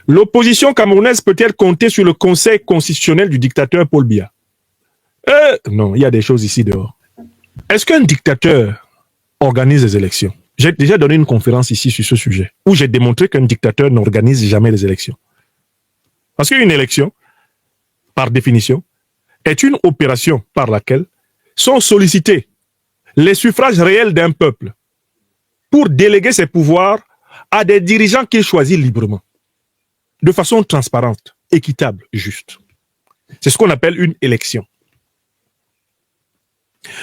L'opposition camerounaise peut-elle compter sur le conseil constitutionnel du dictateur Paul Biya? Non, il y a des choses ici dehors. Est-ce qu'un dictateur organise des élections? J'ai déjà donné une conférence ici sur ce sujet, où j'ai démontré qu'un dictateur n'organise jamais les élections. Parce qu'une élection, par définition, est une opération par laquelle sont sollicités les suffrages réels d'un peuple pour déléguer ses pouvoirs à des dirigeants qu'il choisit librement, de façon transparente, équitable, juste. C'est ce qu'on appelle une élection.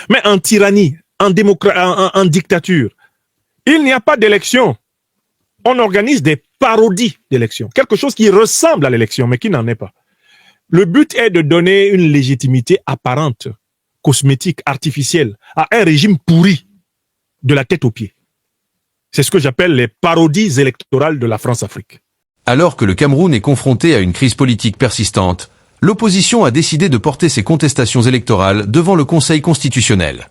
Mais en tyrannie, en dictature, il n'y a pas d'élection. On organise des parodies d'élections, quelque chose qui ressemble à l'élection, mais qui n'en est pas. Le but est de donner une légitimité apparente, cosmétique, artificielle, à un régime pourri de la tête aux pieds. C'est ce que j'appelle les parodies électorales de la France-Afrique. Alors que le Cameroun est confronté à une crise politique persistante, l'opposition a décidé de porter ses contestations électorales devant le Conseil constitutionnel.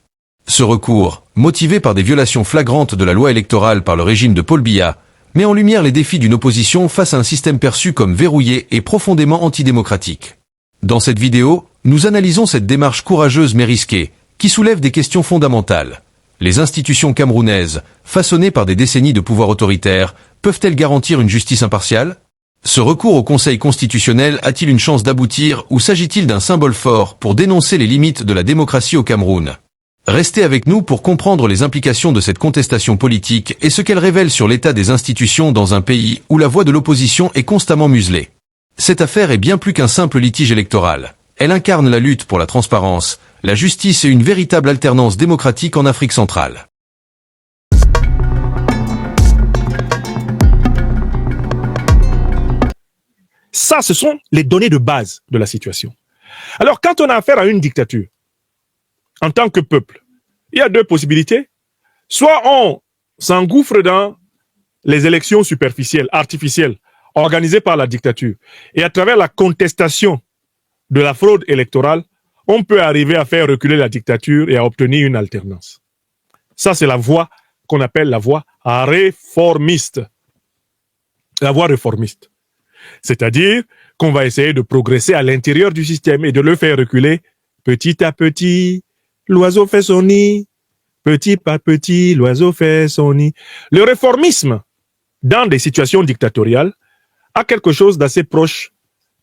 Ce recours, motivé par des violations flagrantes de la loi électorale par le régime de Paul Biya, met en lumière les défis d'une opposition face à un système perçu comme verrouillé et profondément antidémocratique. Dans cette vidéo, nous analysons cette démarche courageuse mais risquée, qui soulève des questions fondamentales. Les institutions camerounaises, façonnées par des décennies de pouvoir autoritaire, peuvent-elles garantir une justice impartiale? Ce recours au Conseil constitutionnel a-t-il une chance d'aboutir ou s'agit-il d'un symbole fort pour dénoncer les limites de la démocratie au Cameroun? Restez avec nous pour comprendre les implications de cette contestation politique et ce qu'elle révèle sur l'état des institutions dans un pays où la voix de l'opposition est constamment muselée. Cette affaire est bien plus qu'un simple litige électoral. Elle incarne la lutte pour la transparence, la justice et une véritable alternance démocratique en Afrique centrale. Ça, ce sont les données de base de la situation. Alors, quand on a affaire à une dictature, en tant que peuple, il y a deux possibilités. Soit on s'engouffre dans les élections superficielles, artificielles, organisées par la dictature, et à travers la contestation de la fraude électorale, on peut arriver à faire reculer la dictature et à obtenir une alternance. Ça, c'est la voie qu'on appelle la voie réformiste. La voie réformiste. C'est-à-dire qu'on va essayer de progresser à l'intérieur du système et de le faire reculer petit à petit. L'oiseau fait son nid, petit à petit, l'oiseau fait son nid. Le réformisme, dans des situations dictatoriales, a quelque chose d'assez proche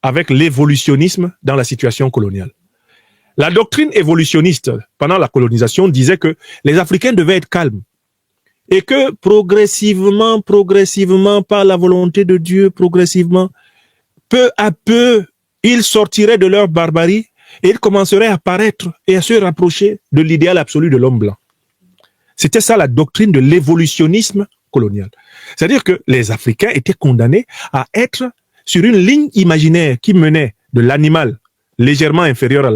avec l'évolutionnisme dans la situation coloniale. La doctrine évolutionniste, pendant la colonisation, disait que les Africains devaient être calmes et que progressivement, par la volonté de Dieu, progressivement, peu à peu, ils sortiraient de leur barbarie et ils commenceraient à apparaître et à se rapprocher de l'idéal absolu de l'homme blanc. C'était ça la doctrine de l'évolutionnisme colonial. C'est-à-dire que les Africains étaient condamnés à être sur une ligne imaginaire qui menait de l'animal légèrement inférieur à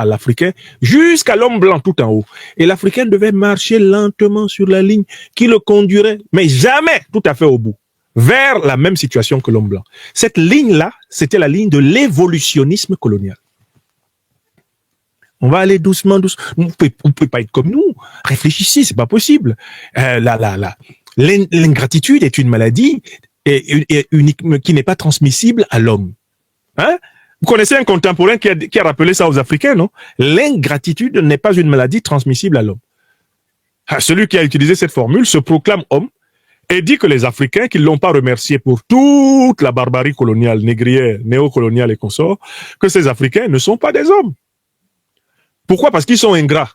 l'Africain, jusqu'à l'homme blanc tout en haut. Et l'Africain devait marcher lentement sur la ligne qui le conduirait, mais jamais tout à fait au bout, vers la même situation que l'homme blanc. Cette ligne-là, c'était la ligne de l'évolutionnisme colonial. On va aller doucement. Vous ne pouvez pas être comme nous. Réfléchissez, c'est pas possible. L'ingratitude est une maladie unique, qui n'est pas transmissible à l'homme. Hein? Vous connaissez un contemporain qui a rappelé ça aux Africains, non? L'ingratitude n'est pas une maladie transmissible à l'homme. Celui qui a utilisé cette formule se proclame homme et dit que les Africains qui ne l'ont pas remercié pour toute la barbarie coloniale, négrière, néocoloniale et consorts, que ces Africains ne sont pas des hommes. Pourquoi? Parce qu'ils sont ingrats.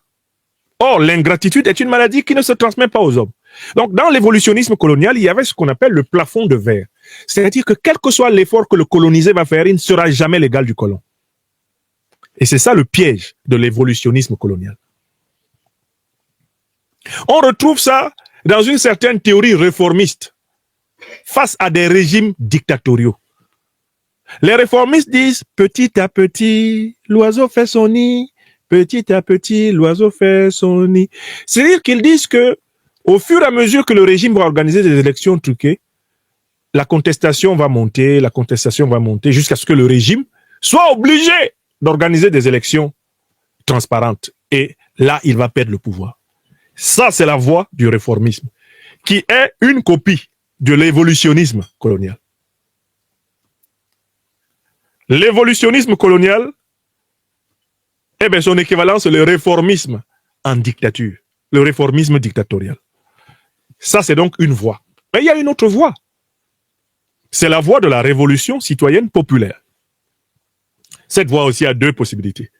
Or, l'ingratitude est une maladie qui ne se transmet pas aux hommes. Donc, dans l'évolutionnisme colonial, il y avait ce qu'on appelle le plafond de verre. C'est-à-dire que quel que soit l'effort que le colonisé va faire, il ne sera jamais l'égal du colon. Et c'est ça le piège de l'évolutionnisme colonial. On retrouve ça dans une certaine théorie réformiste face à des régimes dictatoriaux. Les réformistes disent petit à petit, l'oiseau fait son nid. Petit à petit, l'oiseau fait son nid. C'est-à-dire qu'ils disent que, au fur et à mesure que le régime va organiser des élections truquées, la contestation va monter jusqu'à ce que le régime soit obligé d'organiser des élections transparentes. Et là, il va perdre le pouvoir. Ça, c'est la voie du réformisme, qui est une copie de l'évolutionnisme colonial. L'évolutionnisme colonial, eh bien, son équivalent, c'est le réformisme en dictature, le réformisme dictatorial. Ça, c'est donc une voie. Mais il y a une autre voie. C'est la voie de la révolution citoyenne populaire. Cette voie aussi a deux possibilités.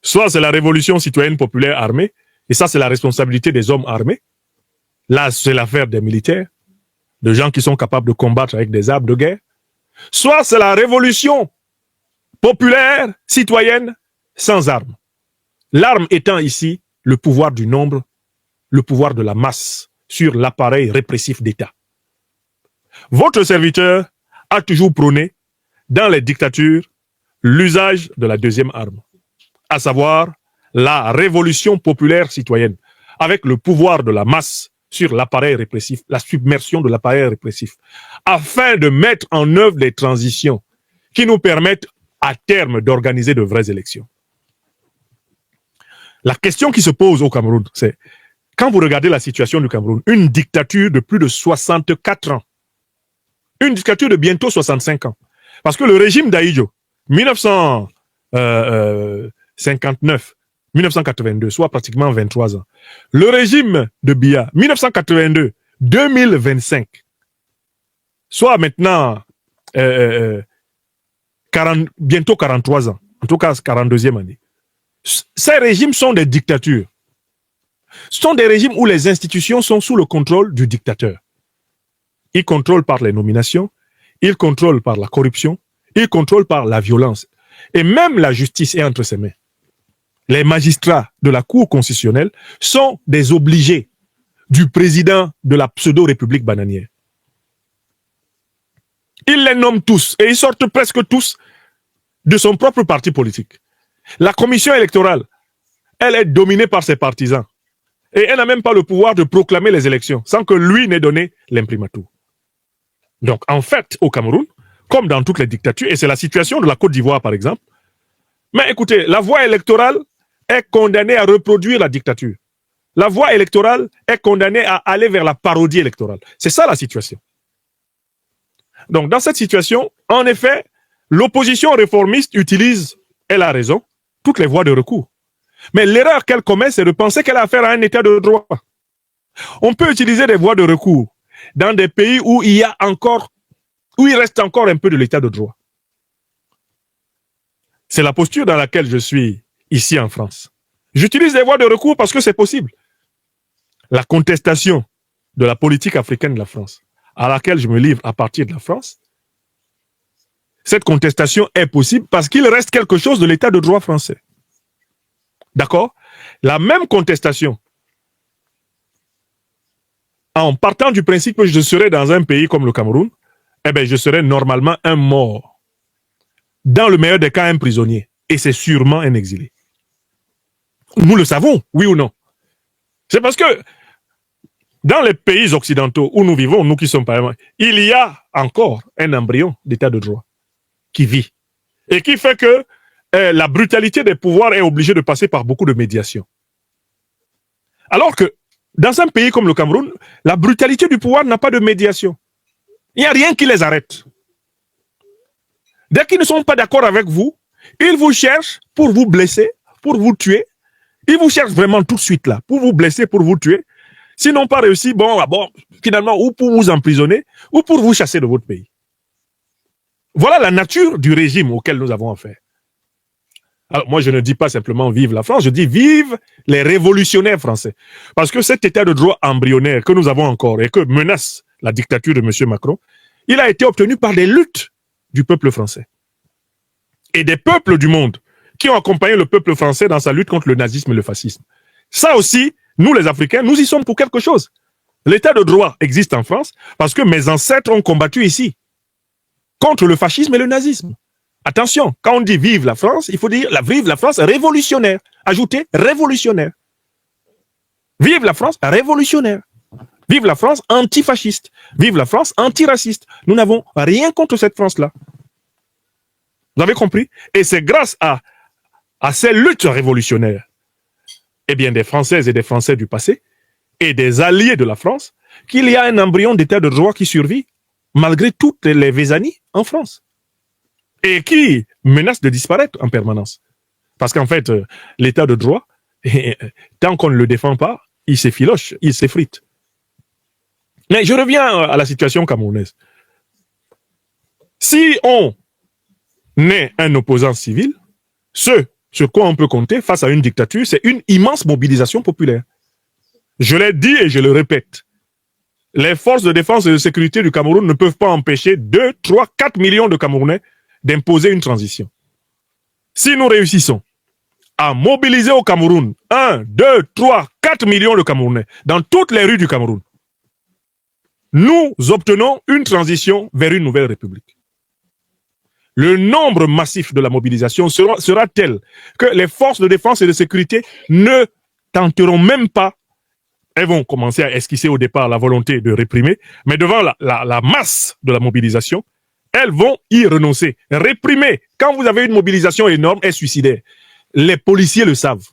Soit c'est la révolution citoyenne populaire armée, et ça, c'est la responsabilité des hommes armés. Là, c'est l'affaire des militaires, de gens qui sont capables de combattre avec des armes de guerre. Soit c'est la révolution populaire, citoyenne, sans armes. L'arme étant ici le pouvoir du nombre, le pouvoir de la masse sur l'appareil répressif d'État. Votre serviteur a toujours prôné, dans les dictatures, l'usage de la deuxième arme, à savoir la révolution populaire citoyenne, avec le pouvoir de la masse sur l'appareil répressif, la submersion de l'appareil répressif, afin de mettre en œuvre des transitions qui nous permettent à terme d'organiser de vraies élections. La question qui se pose au Cameroun, c'est, quand vous regardez la situation du Cameroun, une dictature de plus de 64 ans, une dictature de bientôt 65 ans, parce que le régime d'Ahidjo, 1959, 1982, soit pratiquement 23 ans. Le régime de Biya, 1982, 2025, soit maintenant bientôt 43 ans, en tout cas 42e année. Ces régimes sont des dictatures. Ce sont des régimes où les institutions sont sous le contrôle du dictateur. Il contrôle par les nominations, il contrôle par la corruption, il contrôle par la violence. Et même la justice est entre ses mains. Les magistrats de la Cour constitutionnelle sont des obligés du président de la pseudo-république bananière. Il les nomme tous et ils sortent presque tous de son propre parti politique. La commission électorale, elle est dominée par ses partisans. Et elle n'a même pas le pouvoir de proclamer les élections sans que lui n'ait donné l'imprimatur. Donc, en fait, au Cameroun, comme dans toutes les dictatures, et c'est la situation de la Côte d'Ivoire, par exemple, mais écoutez, la voie électorale est condamnée à reproduire la dictature. La voie électorale est condamnée à aller vers la parodie électorale. C'est ça la situation. Donc, dans cette situation, en effet, l'opposition réformiste utilise, elle a raison, toutes les voies de recours. Mais l'erreur qu'elle commet, c'est de penser qu'elle a affaire à un état de droit. On peut utiliser des voies de recours dans des pays où il reste encore un peu de l'état de droit. C'est la posture dans laquelle je suis ici en France. J'utilise des voies de recours parce que c'est possible. La contestation de la politique africaine de la France, à laquelle je me livre à partir de la France, cette contestation est possible parce qu'il reste quelque chose de l'état de droit français. D'accord? La même contestation, en partant du principe que je serais dans un pays comme le Cameroun, eh bien, je serais normalement un mort. Dans le meilleur des cas, un prisonnier. Et c'est sûrement un exilé. Nous le savons, oui ou non? C'est parce que dans les pays occidentaux où nous vivons, nous qui sommes par exemple, il y a encore un embryon d'état de droit qui vit. Et qui fait que la brutalité des pouvoirs est obligée de passer par beaucoup de médiation. Alors que dans un pays comme le Cameroun, la brutalité du pouvoir n'a pas de médiation. Il n'y a rien qui les arrête. Dès qu'ils ne sont pas d'accord avec vous, ils vous cherchent pour vous blesser, pour vous tuer. Ils vous cherchent vraiment tout de suite là, pour vous blesser, pour vous tuer. S'ils n'ont pas réussi, finalement, ou pour vous emprisonner, ou pour vous chasser de votre pays. Voilà la nature du régime auquel nous avons affaire. Alors, moi, je ne dis pas simplement vive la France, je dis vive les révolutionnaires français. Parce que cet état de droit embryonnaire que nous avons encore et que menace la dictature de M. Macron, il a été obtenu par des luttes du peuple français. Et des peuples du monde qui ont accompagné le peuple français dans sa lutte contre le nazisme et le fascisme. Ça aussi, nous les Africains, nous y sommes pour quelque chose. L'état de droit existe en France parce que mes ancêtres ont combattu ici contre le fascisme et le nazisme. Attention, quand on dit vive la France, il faut dire vive la France révolutionnaire. Ajoutez révolutionnaire. Vive la France révolutionnaire. Vive la France antifasciste. Vive la France antiraciste. Nous n'avons rien contre cette France-là. Vous avez compris? Et c'est grâce à ces luttes révolutionnaires, eh bien, des Françaises et des Français du passé et des alliés de la France, qu'il y a un embryon d'état de droit qui survit malgré toutes les vesanies en France. et qui menace de disparaître en permanence. Parce qu'en fait, l'état de droit, tant qu'on ne le défend pas, il s'effiloche, il s'effrite. Mais je reviens à la situation camerounaise. Si on est un opposant civil, ce sur quoi on peut compter face à une dictature, c'est une immense mobilisation populaire. Je l'ai dit et je le répète. Les forces de défense et de sécurité du Cameroun ne peuvent pas empêcher 2, 3, 4 millions de Camerounais d'imposer une transition. Si nous réussissons à mobiliser au Cameroun 1, 2, 3, 4 millions de Camerounais dans toutes les rues du Cameroun, nous obtenons une transition vers une nouvelle république. Le nombre massif de la mobilisation sera tel que les forces de défense et de sécurité ne tenteront même pas. Elles vont commencer à esquisser au départ la volonté de réprimer, mais devant la masse de la mobilisation, elles vont y renoncer. Réprimer, quand vous avez une mobilisation énorme, est suicidaire. Les policiers le savent.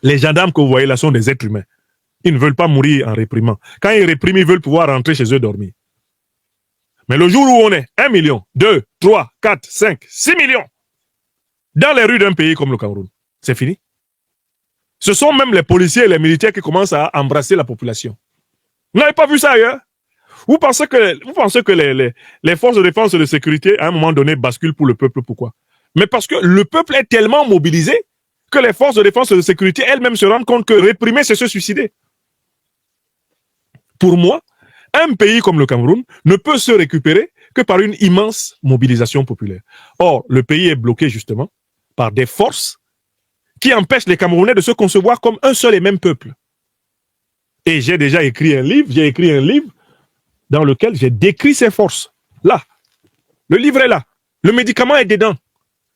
Les gendarmes que vous voyez là sont des êtres humains. Ils ne veulent pas mourir en réprimant. Quand ils répriment, ils veulent pouvoir rentrer chez eux dormir. Mais le jour où on est 1 million, 2, 3, 4, 5, 6 millions dans les rues d'un pays comme le Cameroun, c'est fini. Ce sont même les policiers et les militaires qui commencent à embrasser la population. Vous n'avez pas vu ça ailleurs? Vous pensez que les forces de défense et de sécurité, à un moment donné, basculent pour le peuple? Pourquoi? Mais parce que le peuple est tellement mobilisé que les forces de défense et de sécurité elles-mêmes se rendent compte que réprimer, c'est se suicider. Pour moi, un pays comme le Cameroun ne peut se récupérer que par une immense mobilisation populaire. Or, le pays est bloqué justement par des forces qui empêchent les Camerounais de se concevoir comme un seul et même peuple. Et j'ai déjà écrit un livre dans lequel j'ai décrit ces forces. Là, le livre est là. Le médicament est dedans.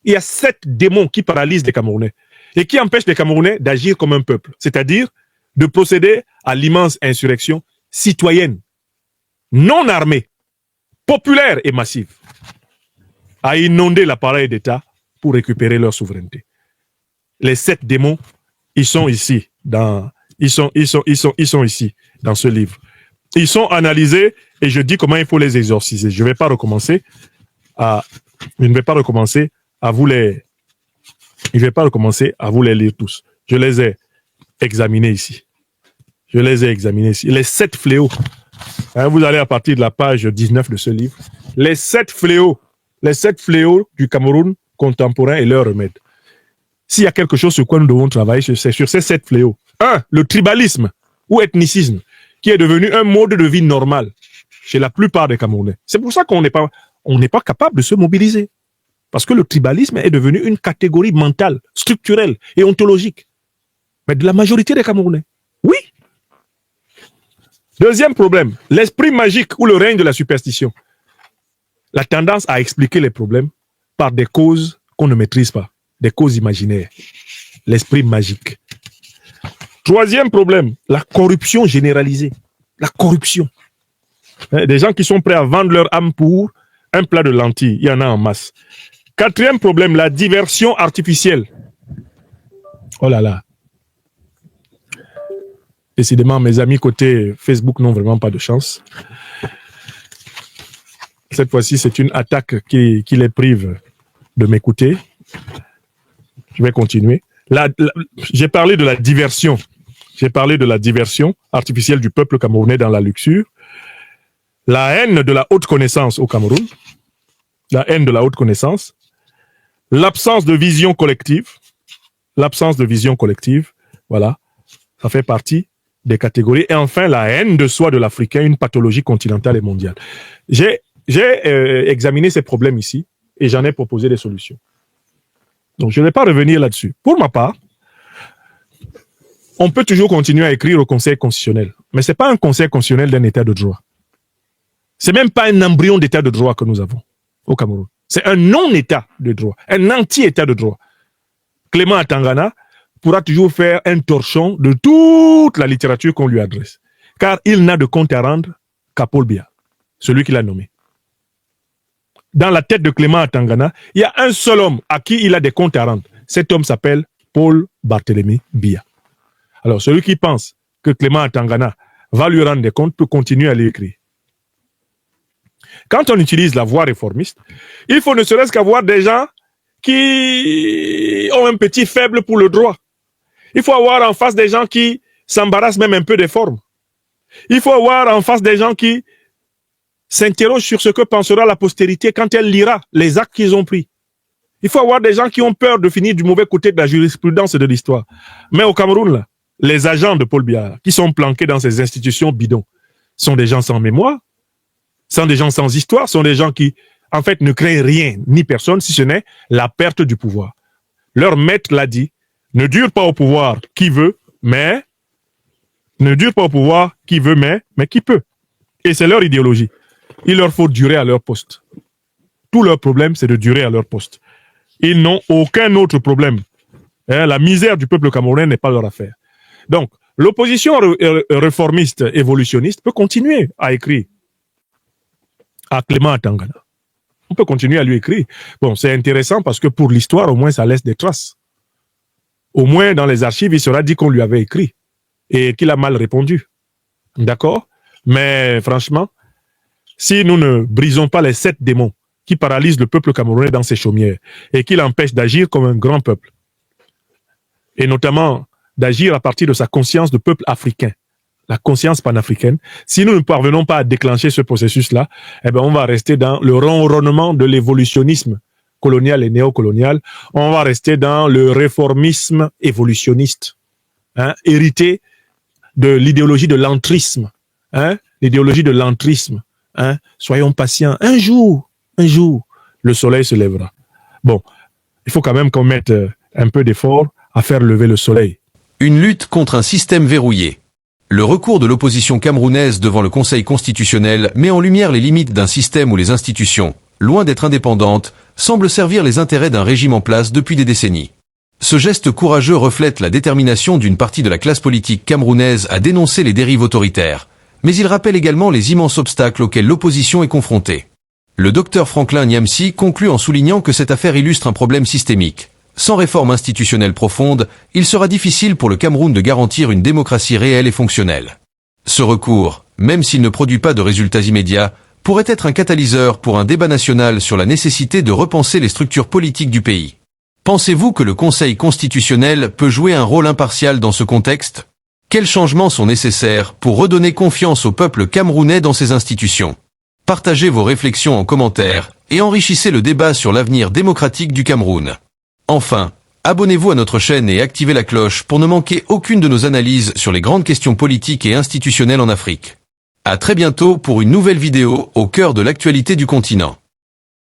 Il y a 7 démons qui paralysent les Camerounais et qui empêchent les Camerounais d'agir comme un peuple, c'est-à-dire de procéder à l'immense insurrection citoyenne, non armée, populaire et massive, à inonder l'appareil d'État pour récupérer leur souveraineté. Les 7 démons, ils sont ici, ils sont ici, dans ce livre. Ils sont analysés et je dis comment il faut les exorciser. Je ne vais pas recommencer à vous les lire tous. Je les ai examinés ici. Les 7 fléaux. Vous allez à partir de la page 19 de ce livre. Les 7 fléaux du Cameroun contemporain et leurs remèdes. S'il y a quelque chose sur quoi nous devons travailler, c'est sur ces 7 fléaux. 1. Le tribalisme ou ethnicisme, qui est devenu un mode de vie normal chez la plupart des Camerounais. C'est pour ça qu'on n'est pas capable de se mobiliser. Parce que le tribalisme est devenu une catégorie mentale, structurelle et ontologique. Mais de la majorité des Camerounais. Oui. Deuxième problème, l'esprit magique ou le règne de la superstition. La tendance à expliquer les problèmes par des causes qu'on ne maîtrise pas, des causes imaginaires. L'esprit magique. Troisième problème, la corruption généralisée. La corruption. Des gens qui sont prêts à vendre leur âme pour un plat de lentilles. Il y en a en masse. Quatrième problème, la diversion artificielle. Oh là là. Décidément, mes amis côté Facebook n'ont vraiment pas de chance. Cette fois-ci, c'est une attaque qui les prive de m'écouter. Je vais continuer. J'ai parlé de la diversion. J'ai parlé de la diversion artificielle du peuple camerounais dans la luxure. La haine de la haute connaissance au Cameroun. La haine de la haute connaissance. L'absence de vision collective. L'absence de vision collective. Voilà. Ça fait partie des catégories. Et enfin, la haine de soi de l'Africain, une pathologie continentale et mondiale. J'ai examiné ces problèmes ici et j'en ai proposé des solutions. Donc, je ne vais pas revenir là-dessus. Pour ma part, on peut toujours continuer à écrire au Conseil constitutionnel. Mais ce n'est pas un Conseil constitutionnel d'un état de droit. Ce n'est même pas un embryon d'état de droit que nous avons au Cameroun. C'est un non-état de droit, un anti-état de droit. Clément Atangana pourra toujours faire un torchon de toute la littérature qu'on lui adresse. Car il n'a de compte à rendre qu'à Paul Biya, celui qui l'a nommé. Dans la tête de Clément Atangana, il y a un seul homme à qui il a des comptes à rendre. Cet homme s'appelle Paul Barthélémy Biya. Alors, celui qui pense que Clément Atangana va lui rendre des comptes peut continuer à l'écrire. quand on utilise la voie réformiste, il faut ne serait-ce qu'avoir des gens qui ont un petit faible pour le droit. Il faut avoir en face des gens qui s'embarrassent même un peu des formes. Il faut avoir en face des gens qui s'interrogent sur ce que pensera la postérité quand elle lira les actes qu'ils ont pris. Il faut avoir des gens qui ont peur de finir du mauvais côté de la jurisprudence et de l'histoire. Mais au Cameroun, là, les agents de Paul Biya, qui sont planqués dans ces institutions bidons, sont des gens sans mémoire, sont des gens sans histoire, sont des gens qui, en fait, ne créent rien, ni personne, si ce n'est la perte du pouvoir. Leur maître l'a dit, ne dure pas au pouvoir qui veut, mais qui peut. Et c'est leur idéologie. Il leur faut durer à leur poste. Tout leur problème, c'est de durer à leur poste. Ils n'ont aucun autre problème. La misère du peuple camerounais n'est pas leur affaire. Donc, l'opposition réformiste évolutionniste peut continuer à écrire à Clément Atangana. On peut continuer à lui écrire. Bon, c'est intéressant parce que pour l'histoire, au moins, ça laisse des traces. Au moins, dans les archives, il sera dit qu'on lui avait écrit et qu'il a mal répondu. D'accord? Mais franchement, si nous ne brisons pas les 7 démons qui paralysent le peuple camerounais dans ses chaumières et qui l'empêchent d'agir comme un grand peuple, et notamment d'agir à partir de sa conscience de peuple africain, la conscience panafricaine, si nous ne parvenons pas à déclencher ce processus-là, eh ben on va rester dans le ronronnement de l'évolutionnisme colonial et néocolonial, on va rester dans le réformisme évolutionniste, hérité de l'idéologie de l'entrisme, l'idéologie de l'entrisme. Soyons patients, un jour, le soleil se lèvera. Bon, il faut quand même qu'on mette un peu d'effort à faire lever le soleil. Une lutte contre un système verrouillé. Le recours de l'opposition camerounaise devant le Conseil constitutionnel met en lumière les limites d'un système où les institutions, loin d'être indépendantes, semblent servir les intérêts d'un régime en place depuis des décennies. Ce geste courageux reflète la détermination d'une partie de la classe politique camerounaise à dénoncer les dérives autoritaires, mais il rappelle également les immenses obstacles auxquels l'opposition est confrontée. Le docteur Franklin Nyamsi conclut en soulignant que cette affaire illustre un problème systémique. Sans réforme institutionnelle profonde, il sera difficile pour le Cameroun de garantir une démocratie réelle et fonctionnelle. Ce recours, même s'il ne produit pas de résultats immédiats, pourrait être un catalyseur pour un débat national sur la nécessité de repenser les structures politiques du pays. Pensez-vous que le Conseil constitutionnel peut jouer un rôle impartial dans ce contexte ? Quels changements sont nécessaires pour redonner confiance au peuple camerounais dans ses institutions ? Partagez vos réflexions en commentaire et enrichissez le débat sur l'avenir démocratique du Cameroun. Enfin, abonnez-vous à notre chaîne et activez la cloche pour ne manquer aucune de nos analyses sur les grandes questions politiques et institutionnelles en Afrique. À très bientôt pour une nouvelle vidéo au cœur de l'actualité du continent.